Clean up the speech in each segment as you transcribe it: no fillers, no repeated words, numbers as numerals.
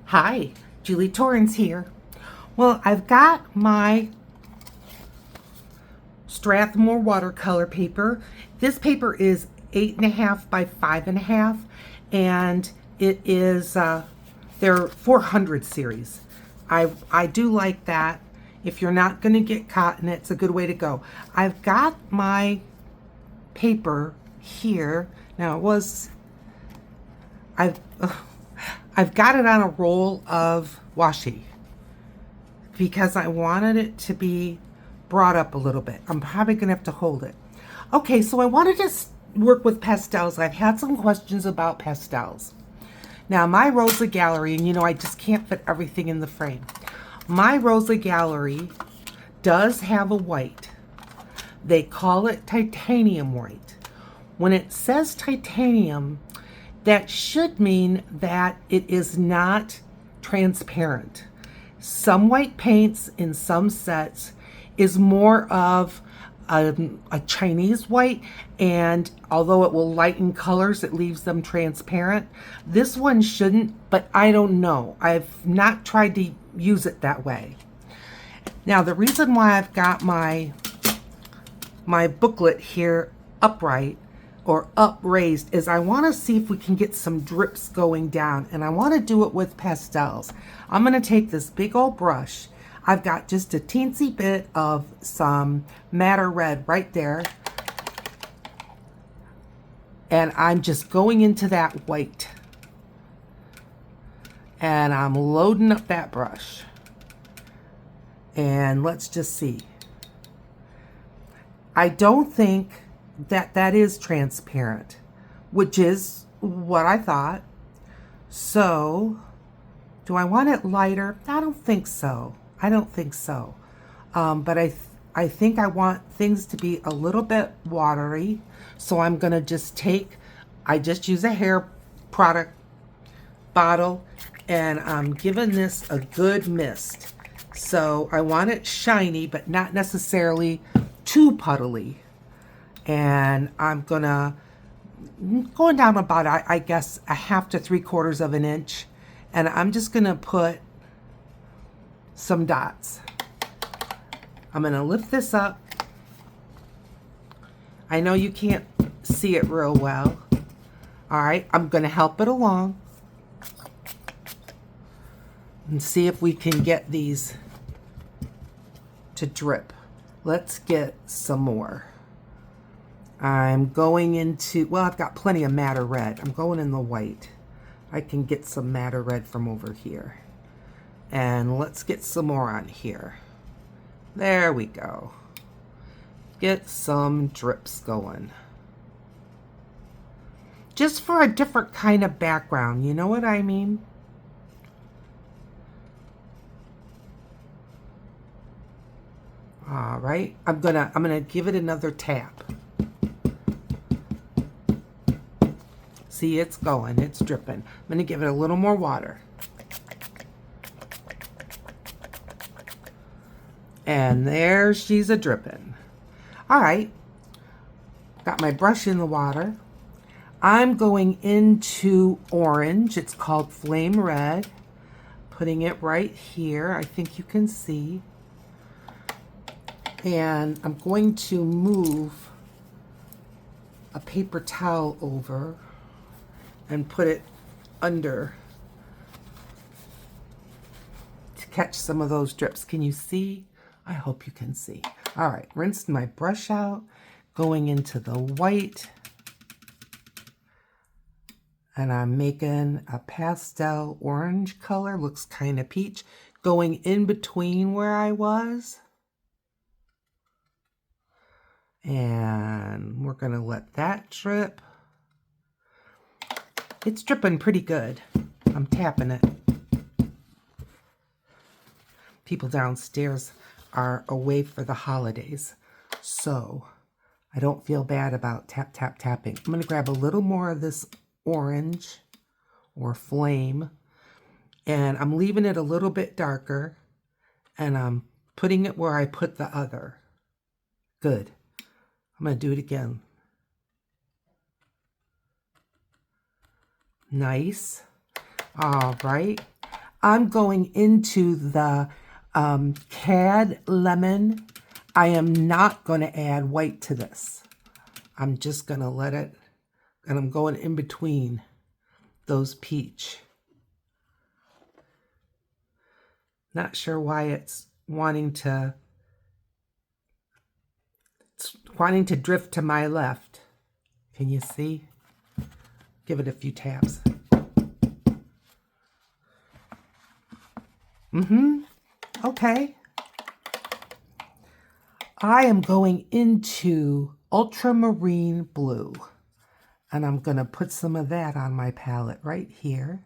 Hi, Julie Torrance here. Well, I've got my Strathmore watercolor paper. This paper is 8.5 by 5.5, and it is their 400 series. I do like that. If you're not going to get cotton, it's a good way to go. I've got my paper here. Now it was I've I've got it on a roll of washi because I wanted it to be brought up a little bit. I'm probably going to have to hold it. Okay, so I wanted to work with pastels. I've had some questions about pastels. Now, my Rosa Gallery, and I just can't fit everything in the frame. My Rosa Gallery does have a white. They call it titanium white. When it says titanium, that should mean that it is not transparent. Some white paints in some sets is more of a Chinese white, and although it will lighten colors, it leaves them transparent. This one shouldn't, but I don't know. I've not tried to use it that way. Now, the reason why I've got my booklet here upright or upraised is I want to see if we can get some drips going down, and I want to do it with pastels. I'm going to take this big old brush. I've got just a teensy bit of some madder red right there, and I'm just going into that white, and I'm loading up that brush, and let's just see. I don't think that is transparent, which is what I thought. So, do I want it lighter? I don't think so. But I think I want things to be a little bit watery. So I'm gonna just I just use a hair product bottle, and I'm giving this a good mist. So I want it shiny, but not necessarily too puddly. And I'm going down about, I guess, a half to 3/4 of an inch. And I'm just going to put some dots. I'm going to lift this up. I know you can't see it real well. All right, I'm going to help it along and see if we can get these to drip. Let's get some more. I'm going into, well, I've got plenty of madder red. I'm going in the white. I can get some madder red from over here. And let's get some more on here. There we go. Get some drips going. Just for a different kind of background, you know what I mean? All right, I'm gonna give it another tap. See, it's going, it's dripping. I'm gonna give it a little more water. And there she's a dripping. All right, got my brush in the water. I'm going into orange. It's called Flame Red. Putting it right here. I think you can see. And I'm going to move a paper towel over and put it under to catch some of those drips. Can you see? I hope you can see. All right, rinsed my brush out, going into the white, and I'm making a pastel orange color, looks kind of peach, going in between where I was. And we're gonna let that drip. It's dripping pretty good. I'm tapping it. People downstairs are away for the holidays, so I don't feel bad about tap, tap, tapping. I'm gonna grab a little more of this orange or flame, and I'm leaving it a little bit darker, and I'm putting it where I put the other. Good. I'm gonna do it again. Nice. All right. I'm going into the Cad Lemon. I am not going to add white to this. I'm just going to let it, and I'm going in between those peach. Not sure why it's wanting to drift to my left. Can you see? Give it a few taps. Okay. I am going into ultramarine blue, and I'm going to put some of that on my palette right here.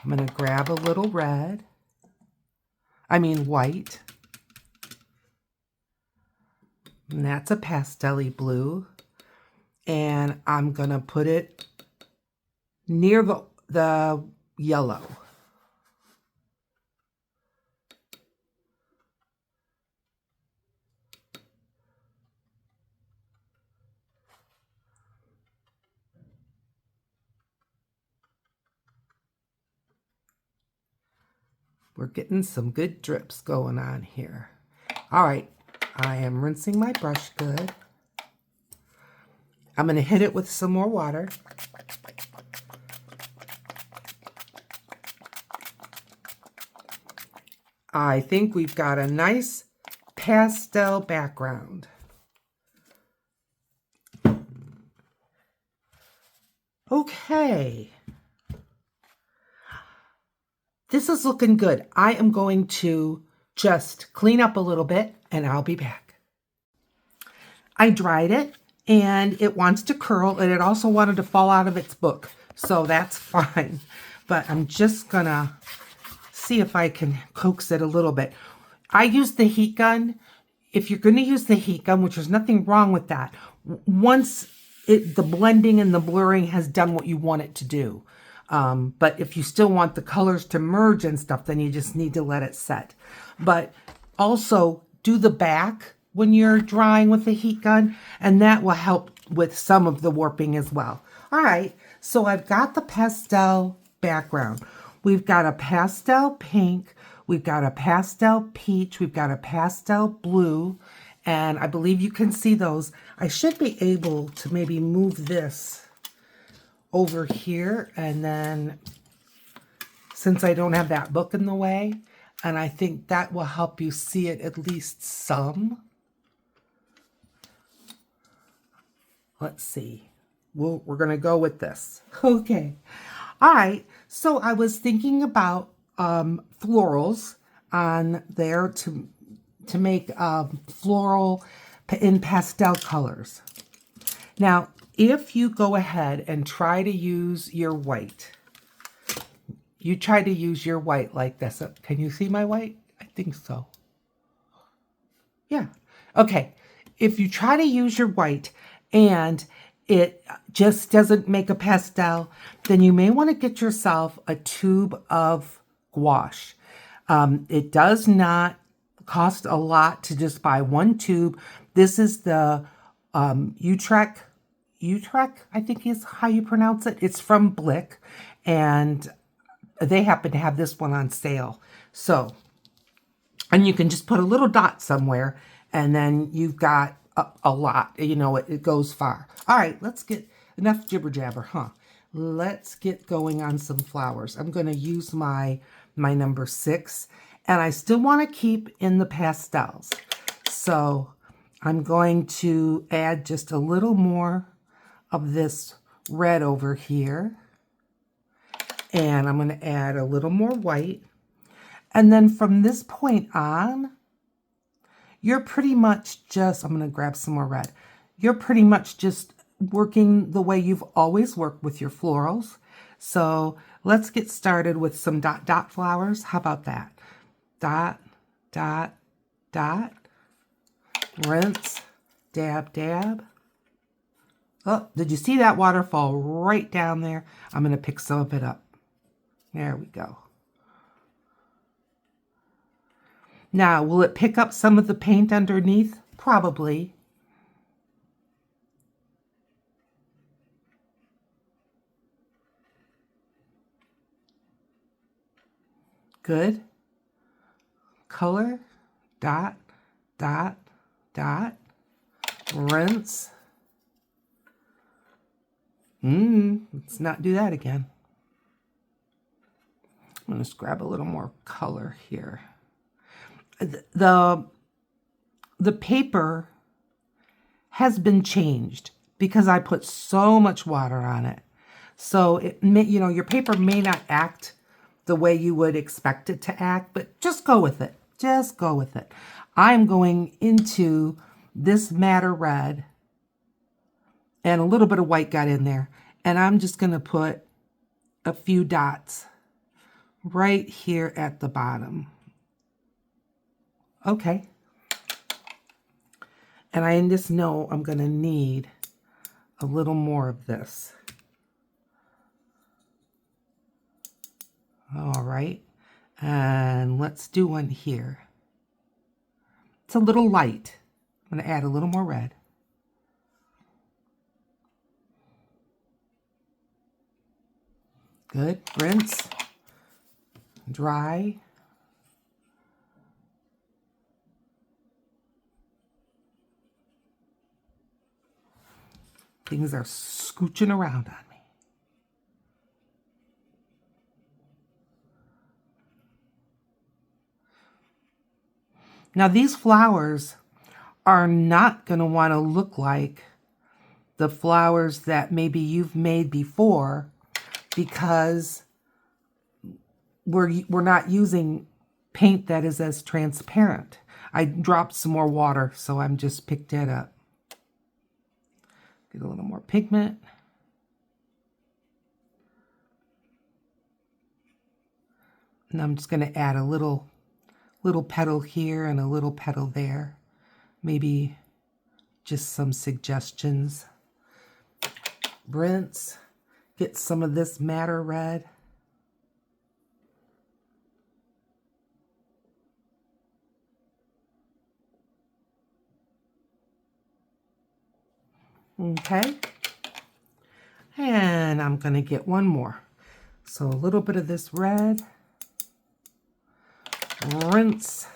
I'm going to grab a little white. And that's a pastel-y blue. And I'm going to put it near the yellow. We're getting some good drips going on here. All right, I am rinsing my brush good. I'm going to hit it with some more water. I think we've got a nice pastel background. Okay. This is looking good. I am going to just clean up a little bit and I'll be back. I dried it and it wants to curl, and it also wanted to fall out of its book. So that's fine. But I'm just gonna see if I can coax it a little bit. I use the heat gun. If you're going to use the heat gun, which there's nothing wrong with that, once the blending and the blurring has done what you want it to do. But if you still want the colors to merge and stuff, then you just need to let it set. But also do the back when you're drawing with the heat gun, and that will help with some of the warping as well. All right, so I've got the pastel background. We've got a pastel pink, we've got a pastel peach, we've got a pastel blue, and I believe you can see those. I should be able to maybe move this over here, and then since I don't have that book in the way, and I think that will help you see it at least some. Let's see. We're going to go with this. Okay. All right. So I was thinking about florals on there to make floral in pastel colors. Now, if you go ahead and try to use your white, you try to use your white like this. Can you see my white? I think so. Yeah. Okay. If you try to use your white and it just doesn't make a pastel, then you may want to get yourself a tube of gouache. It does not cost a lot to just buy one tube. This is the Utrecht, I think is how you pronounce it. It's from Blick, and they happen to have this one on sale. So, and you can just put a little dot somewhere, and then you've got a lot. You know, it goes far. All right, let's get enough jibber jabber, huh? Let's get going on some flowers. I'm going to use my number 6, and I still want to keep in the pastels. So I'm going to add just a little more of this red over here. And I'm going to add a little more white. And then from this point on, you're pretty much just, I'm going to grab some more red. You're pretty much just working the way you've always worked with your florals. So let's get started with some dot dot flowers. How about that? Dot, dot, dot. Rinse, dab, dab. Oh, did you see that waterfall right down there? I'm going to pick some of it up. There we go. Now, will it pick up some of the paint underneath? Probably. Good. Color, dot, dot, dot, rinse. Let's not do that again. I'm going to just grab a little more color here. The paper has been changed because I put so much water on it. So it may, your paper may not act the way you would expect it to act, but just go with it. Just go with it. I'm going into this madder red, and a little bit of white got in there, and I'm just going to put a few dots right here at the bottom. Okay. And I just know I'm going to need a little more of this. All right. And let's do one here. It's a little light. I'm going to add a little more red. Good. Rinse. Dry. Things are scooching around on me. Now these flowers are not going to want to look like the flowers that maybe you've made before, because we're not using paint that is as transparent. I dropped some more water, so I'm just picked it up. Get a little more pigment. And I'm just going to add a little petal here and a little petal there. Maybe just some suggestions. Rinse. Get some of this madder red. Okay. And I'm going to get one more. So a little bit of this red. Rinse.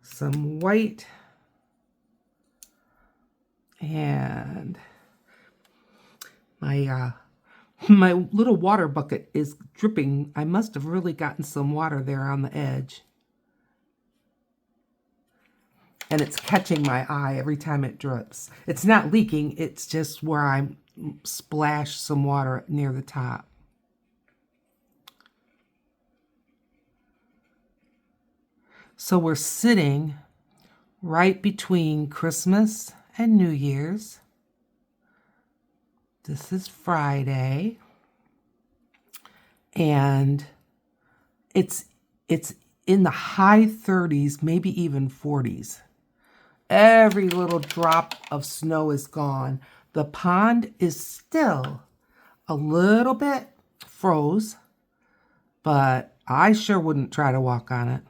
Some white. And my little water bucket is dripping. I must have really gotten some water there on the edge. And it's catching my eye every time it drips. It's not leaking, it's just where I splash some water near the top. So we're sitting right between Christmas and New Year's. This is Friday. And it's in the high 30s, maybe even 40s. Every little drop of snow is gone. The pond is still a little bit froze, but I sure wouldn't try to walk on it.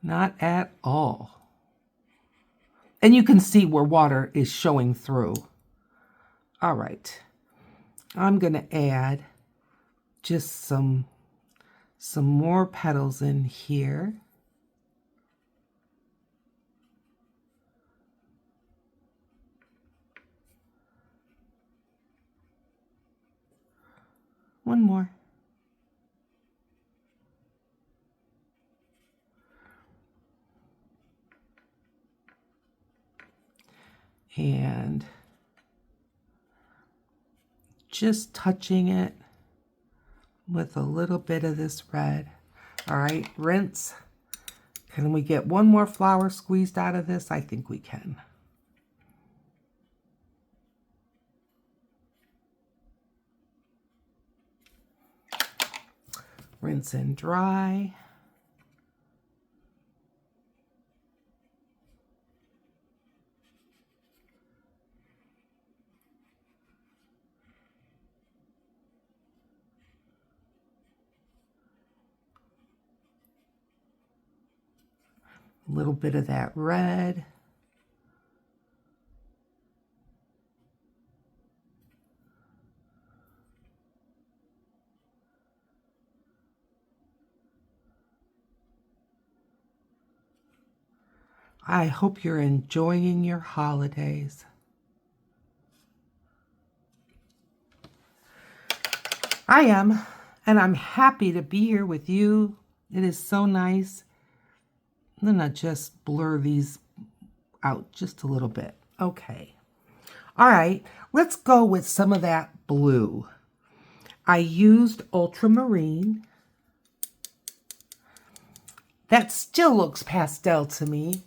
Not at all. And you can see where water is showing through. All right. I'm going to add just some more petals in here. One more. And just touching it with a little bit of this red. All right, rinse. Can we get one more flower squeezed out of this? I think we can. Rinse and dry. A little bit of that red. I hope you're enjoying your holidays. I am, and I'm happy to be here with you. It is so nice. I'm going to just blur these out just a little bit. Okay. All right, let's go with some of that blue. I used ultramarine. That still looks pastel to me.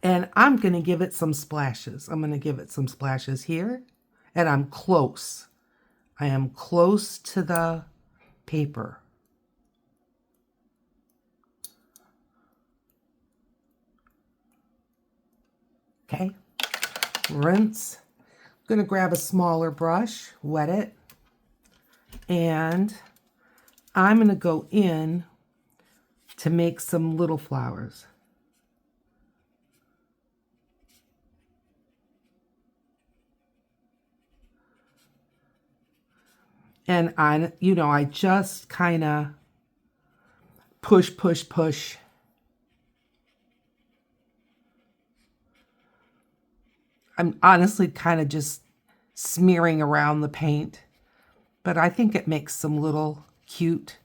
And I'm going to give it some splashes. I'm going to give it some splashes here. And I'm close. I am close to the paper. Okay. Rinse. I'm going to grab a smaller brush, wet it. And I'm going to go in to make some little flowers. And I just kind of push, push, push. I'm honestly kind of just smearing around the paint, but I think it makes some little cute,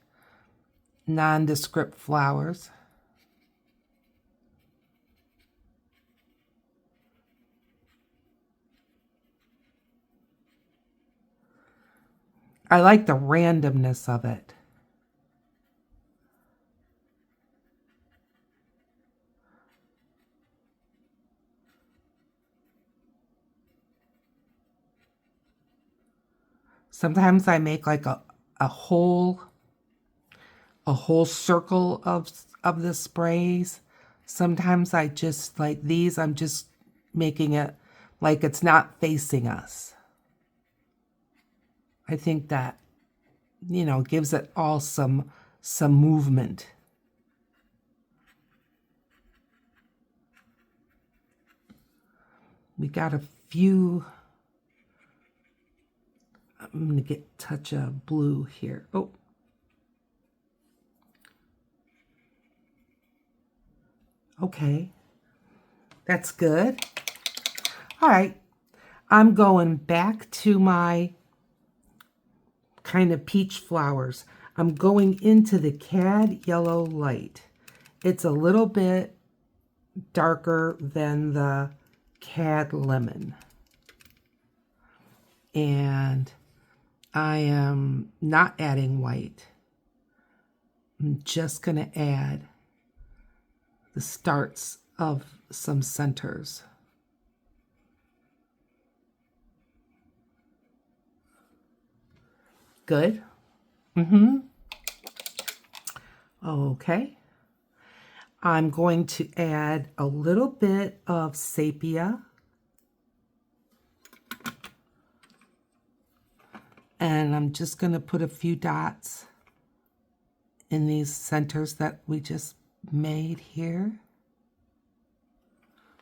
nondescript flowers. I like the randomness of it. Sometimes I make like a whole circle of the sprays. Sometimes I just, like these, I'm just making it like it's not facing us. I think that, gives it all some movement. We got a few. I'm going to get a touch of blue here. Oh. Okay. That's good. All right. I'm going back to my kind of peach flowers. I'm going into the Cad Yellow Light. It's a little bit darker than the Cad Lemon. And I am not adding white. I'm just going to add the starts of some centers. Good. Okay. I'm going to add a little bit of sepia. And I'm just going to put a few dots in these centers that we just made here.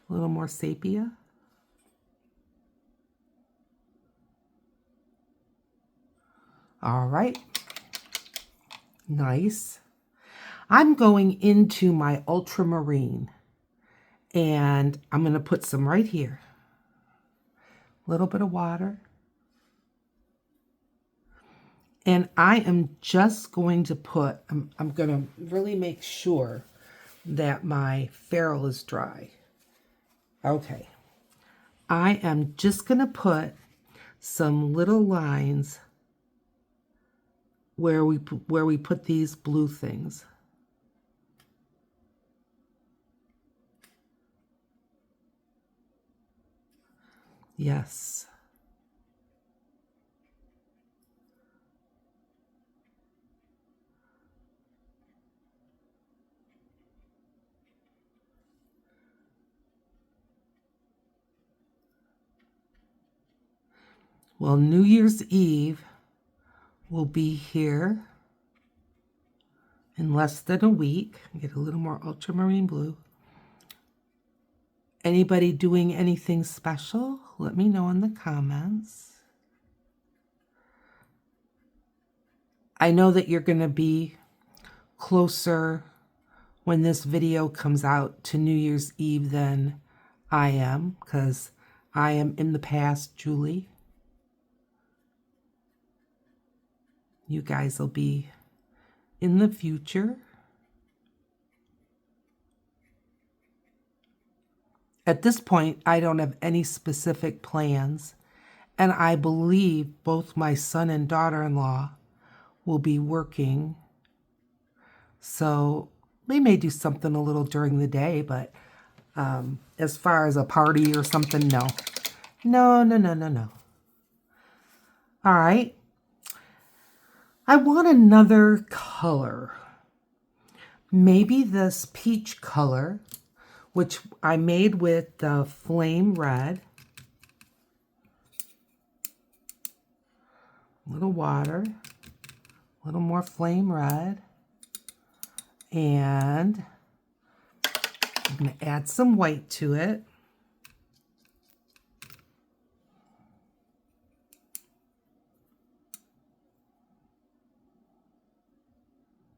A little more sepia. All right. Nice. I'm going into my ultramarine and I'm going to put some right here. A little bit of water. And I am just going to put, I'm going to really make sure that my ferrule is dry. Okay. I am just going to put some little lines where we put these blue things. Yes. Well, New Year's Eve will be here in less than a week. Get a little more ultramarine blue. Anybody doing anything special? Let me know in the comments. I know that you're going to be closer when this video comes out to New Year's Eve than I am, because I am in the past, Julie. You guys will be in the future. At this point, I don't have any specific plans, and I believe both my son and daughter-in-law will be working. So we may do something a little during the day, but as far as a party or something, no. No, no, no, no, no. All right. I want another color. Maybe this peach color, which I made with the flame red. A little water, a little more flame red. And I'm going to add some white to it.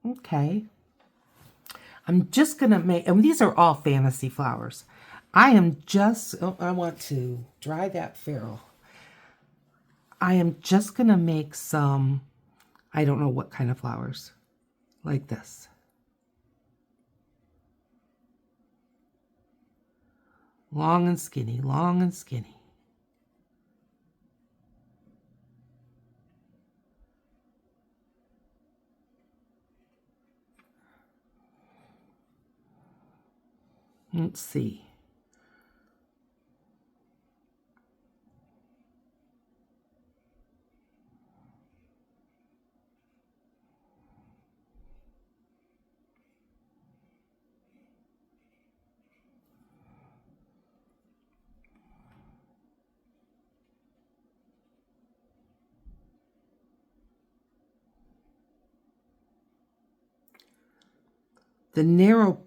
Okay. I'm just going to make, and these are all fantasy flowers. I want to dry that ferrule. I am just going to make some, I don't know what kind of flowers, like this. Long and skinny, long and skinny. Let's see. The narrow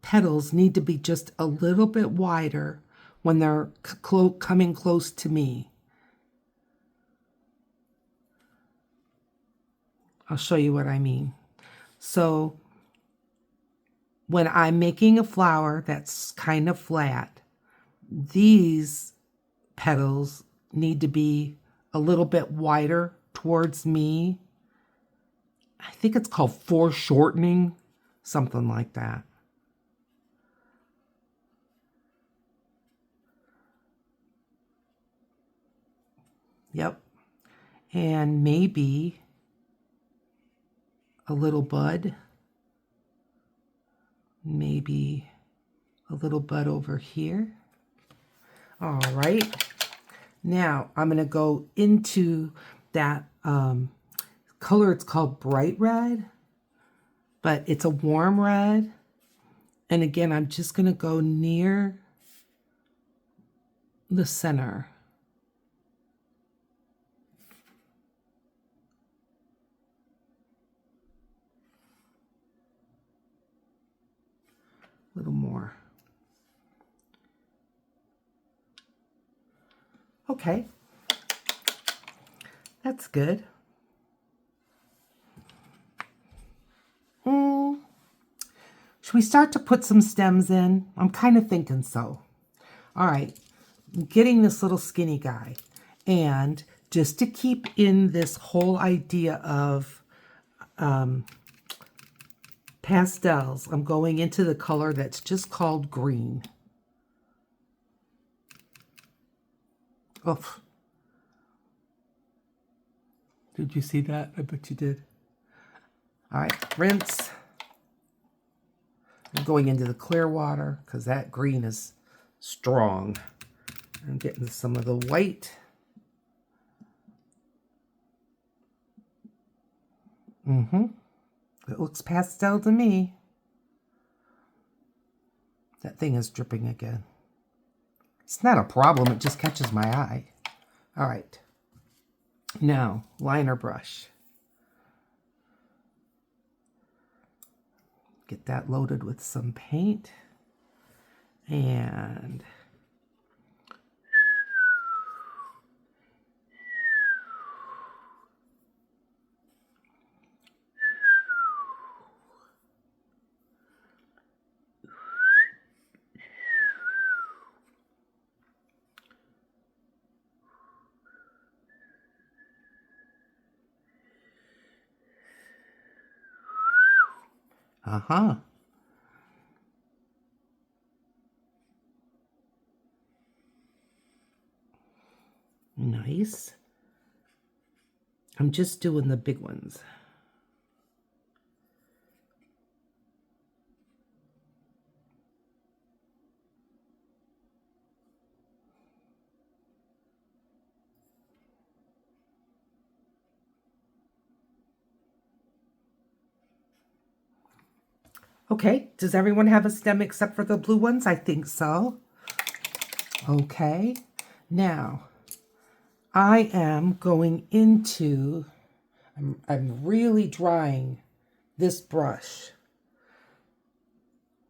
petals need to be just a little bit wider when they're coming close to me. I'll show you what I mean. So when I'm making a flower that's kind of flat, these petals need to be a little bit wider towards me. I think it's called foreshortening, something like that. Yep. And maybe a little bud. Maybe a little bud over here. All right. Now I'm going to go into that color. It's called bright red, but it's a warm red. And again, I'm just going to go near the center. A little more. Okay. That's good. Should we start to put some stems in? I'm kind of thinking so. All right. I'm getting this little skinny guy. And just to keep in this whole idea of pastels, I'm going into the color that's just called green. Oof. Did you see that? I bet you did. All right, rinse. I'm going into the clear water because that green is strong. I'm getting some of the white. It looks pastel to me. That thing is dripping again. It's not a problem, it just catches my eye. All right. Now, liner brush. Get that loaded with some paint. And Uh-huh. Nice. I'm just doing the big ones. Okay, does everyone have a stem except for the blue ones? I think so. Okay, now I am going into, I'm really drying this brush.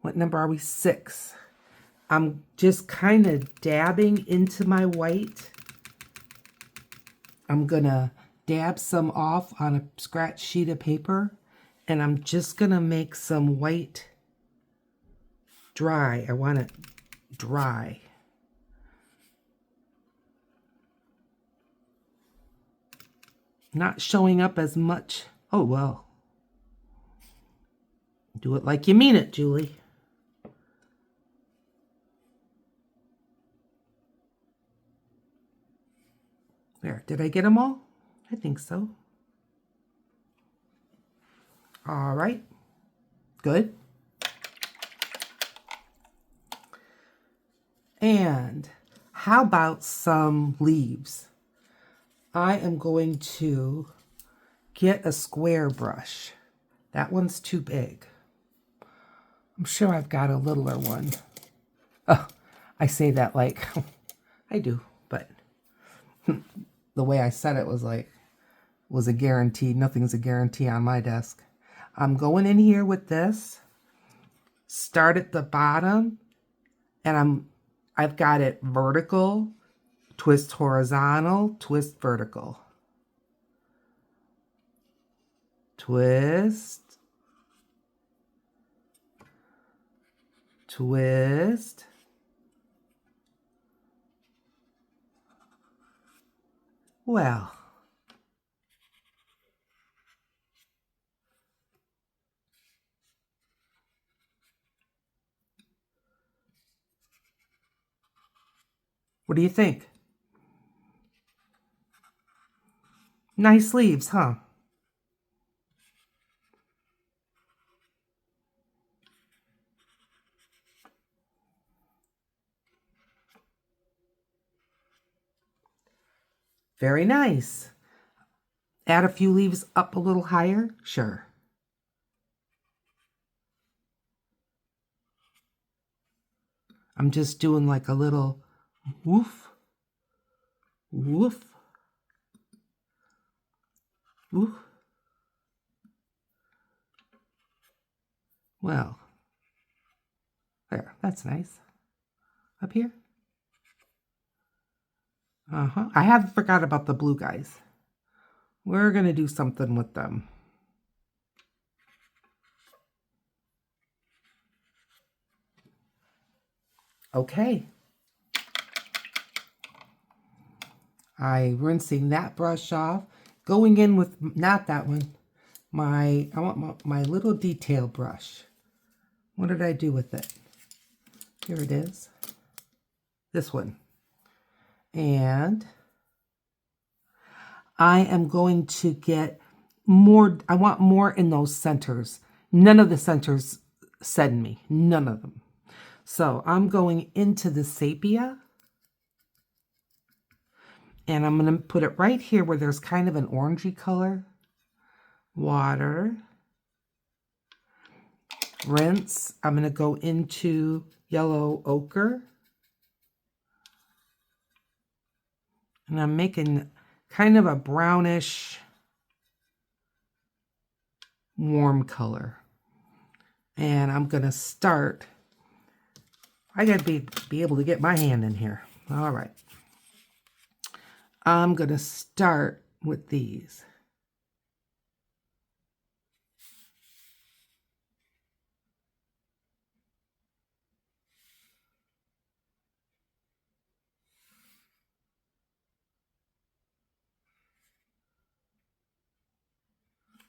What number are we? 6. I'm just kind of dabbing into my white. I'm gonna dab some off on a scratch sheet of paper, and I'm just gonna make some white dry. I want it dry. Not showing up as much. Oh, well. Do it like you mean it, Julie. There, did I get them all? I think so. All right, good. And how about some leaves? I am going to get a square brush. That one's too big. I'm sure I've got a littler one. Oh, I say that like, I do, but the way I said it was like, was a guarantee. Nothing's a guarantee on my desk. I'm going in here with this, start at the bottom, and I've got it vertical, twist horizontal, twist vertical. Twist, twist. Well, what do you think? Nice leaves, huh? Very nice. Add a few leaves up a little higher? Sure. I'm just doing like a little woof, woof, woof. Well, there, that's nice. Up here? Uh-huh. I haven't forgot about the blue guys. We're going to do something with them. Okay. I'm rinsing that brush off. Going in with, not that one, I want my little detail brush. What did I do with it? Here it is. This one. And I am going to get more, I want more in those centers. None of the centers send me, none of them. So I'm going into the sepia, and I'm going to put it right here where there's kind of an orangey color. Water. Rinse. I'm going to go into yellow ochre. And I'm making kind of a brownish warm color. And I'm going to start. I got to be able to get my hand in here. All right. I'm going to start with these.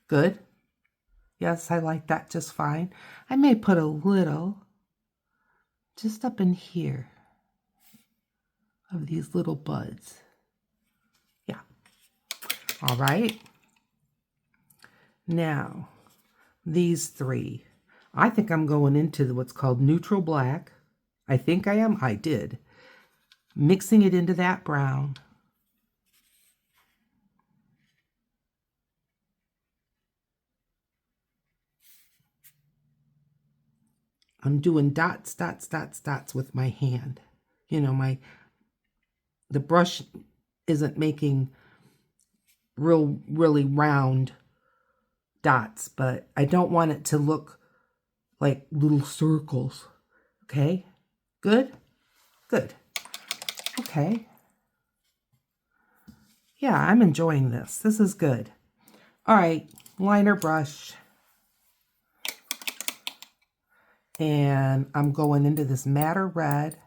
Good. Yes, I like that just fine. I may put a little just up in here of these little buds. Yeah. All right. Now, these three. I think I'm going into what's called neutral black. I think I am. I did. Mixing it into that brown. I'm doing dots, dots, dots, dots with my hand. You know, the brush isn't making really round dots, but I don't want it to look like little circles. Okay? Good? Good. Okay. Yeah, I'm enjoying this. This is good. All right, liner brush. And I'm going into this madder red.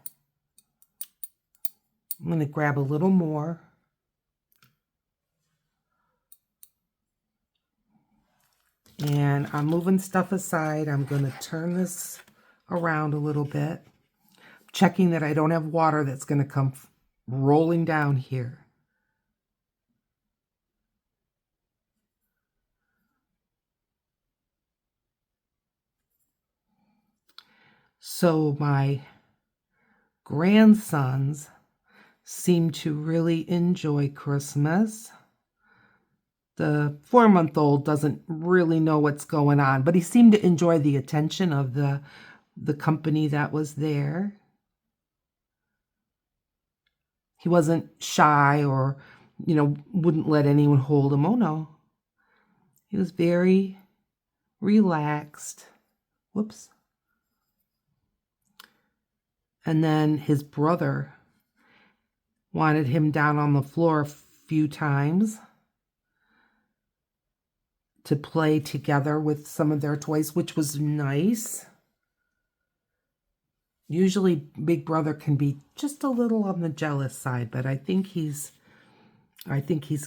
I'm going to grab a little more. And I'm moving stuff aside. I'm going to turn this around a little bit, checking that I don't have water that's going to come rolling down here. So my grandsons seem to really enjoy Christmas. The 4-month-old doesn't really know what's going on, but he seemed to enjoy the attention of the company that was there. He wasn't shy or, wouldn't let anyone hold him. Oh, no. He was very relaxed. Whoops. And then his brother wanted him down on the floor a few times to play together with some of their toys, which was nice. Usually Big Brother can be just a little on the jealous side, but I think he's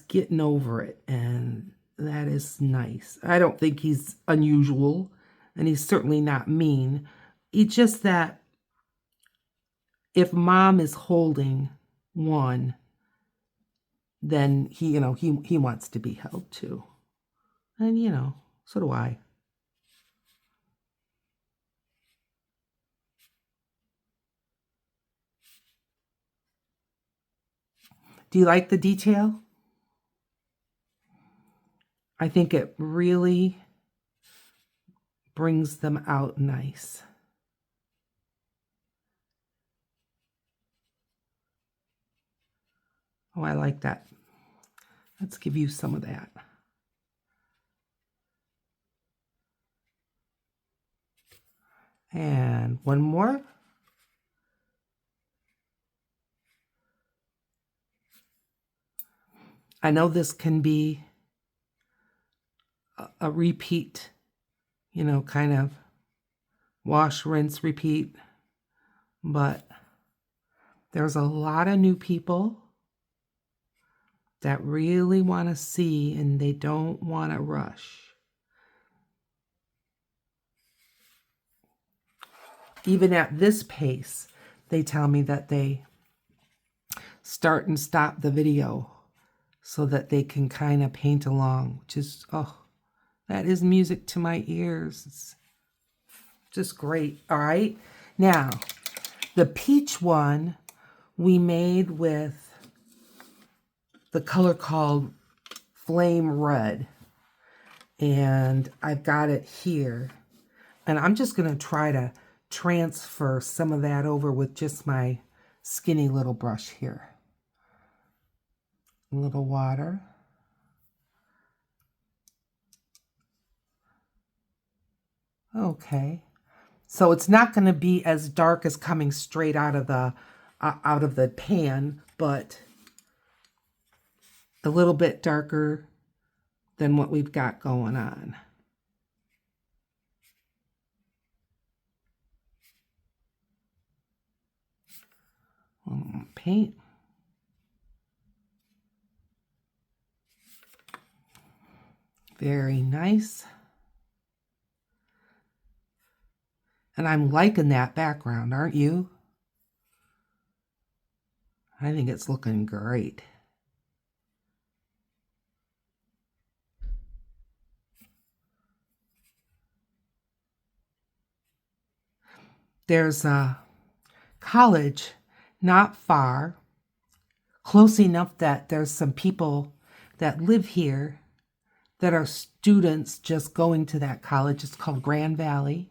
getting over it, and that is nice. I don't think he's unusual, and he's certainly not mean. It's just that if mom is holding one, then he wants to be held too. And so do I. Do you like the detail? I think it really brings them out nice. Oh, I like that. Let's give you some of that. And one more. I know this can be a repeat, kind of wash, rinse, repeat, but there's a lot of new people that really want to see and they don't want to rush. Even at this pace, they tell me that they start and stop the video so that they can kind of paint along. Just, that is music to my ears. It's just great. All right. Now, the peach one we made with the color called Flame Red. And I've got it here. And I'm just going to try to transfer some of that over with just my skinny little brush here. A little water. Okay. So it's not going to be as dark as coming straight out of the pan, but a little bit darker than what we've got going on. Paint. Very nice. And I'm liking that background, aren't you? I think it's looking great. There's a college not far, close enough that there's some people that live here that are students just going to that college. It's called Grand Valley.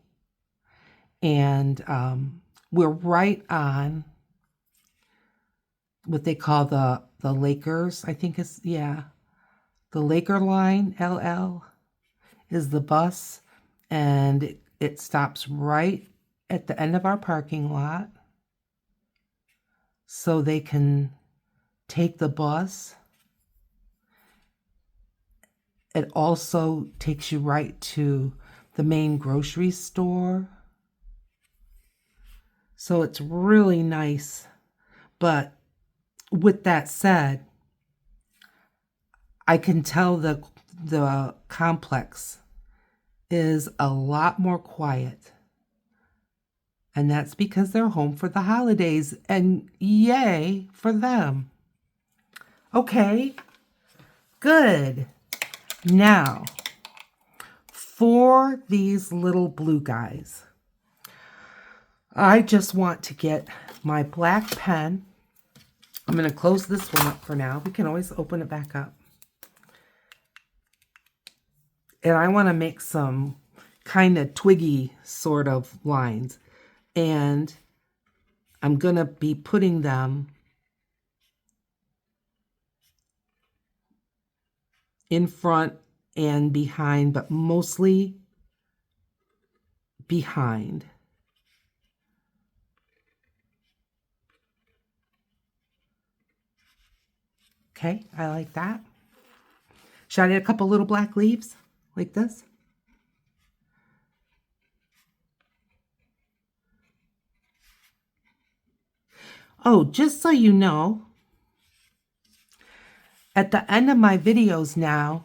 And we're right on what they call the Lakers, I think is, yeah. The Laker line, LL, is the bus. And it stops right at the end of our parking lot. So they can take the bus. It also takes you right to the main grocery store. So it's really nice. But with that said, I can tell the complex is a lot more quiet. And that's because they're home for the holidays, and yay for them. Okay, good. Now, for these little blue guys, I just want to get my black pen. I'm going to close this one up for now. We can always open it back up. And I want to make some kind of twiggy sort of lines. And I'm going to be putting them in front and behind, but mostly behind. Okay, I like that. Should I add a couple little black leaves like this? Oh, just so you know, at the end of my videos now,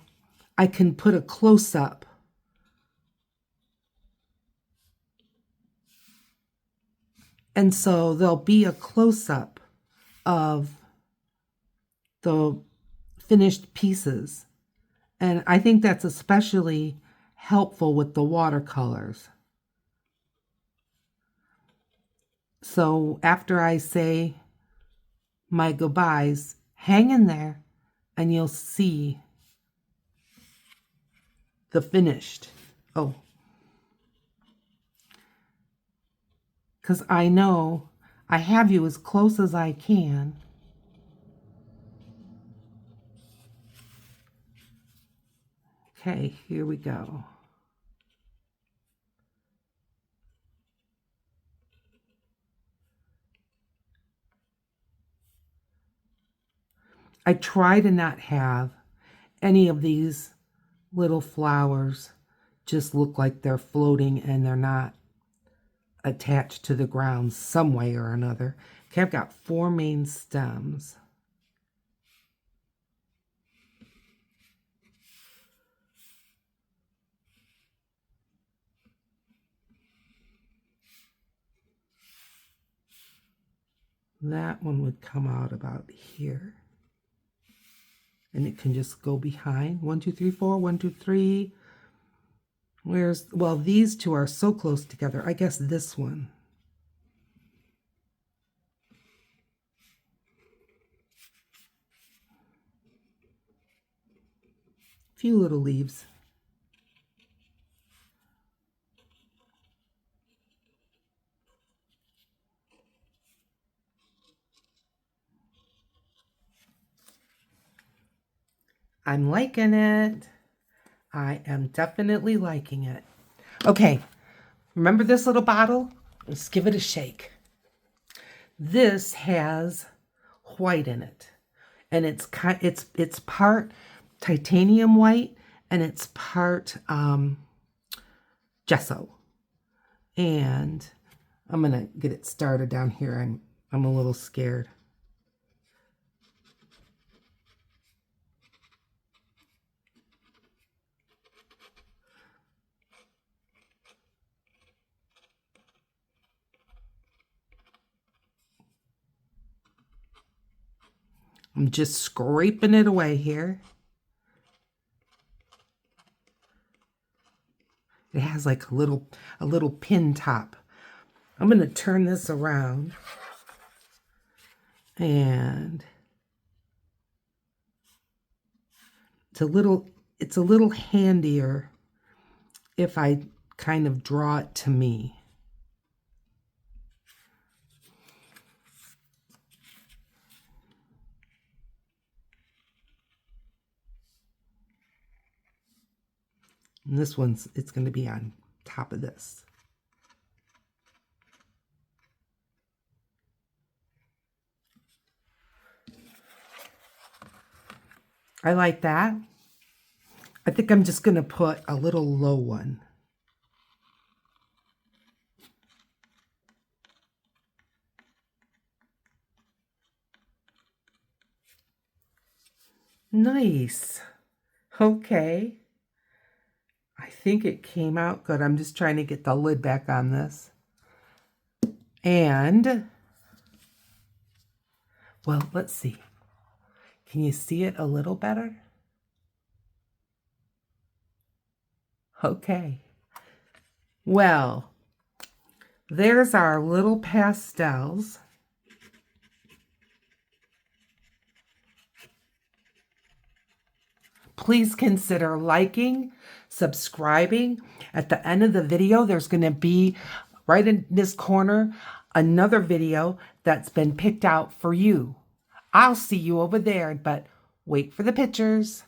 I can put a close-up. And so there'll be a close-up of the finished pieces. And I think that's especially helpful with the watercolors. So after I say my goodbyes, hang in there and you'll see the finished. Oh, because I know I have you as close as I can. Okay, here we go. I try to not have any of these little flowers just look like they're floating and they're not attached to the ground some way or another. Okay, I've got 4 main stems. That one would come out about here. And it can just go behind. 1, 2, 3, 4, 1, 2, 3. Well, these two are so close together. I guess this one. Few little leaves. I'm liking it. I am definitely liking it. Okay, remember this little bottle? Let's give it a shake. This has white in it, and it's part titanium white and it's part gesso. And I'm gonna get it started down here. I'm a little scared. I'm just scraping it away here. It has like a little pin top. I'm going to turn this around, and it's a little handier if I kind of draw it to me. And this one's, it's going to be on top of this. I like that. I think I'm just going to put a little low one. Nice. Okay. I think it came out good. I'm just trying to get the lid back on this. And, well, let's see. Can you see it a little better? Okay. Well, there's our little pastels. Please consider liking, subscribing. At the end of the video, there's going to be, right in this corner, another video that's been picked out for you. I'll see you over there, but wait for the pictures.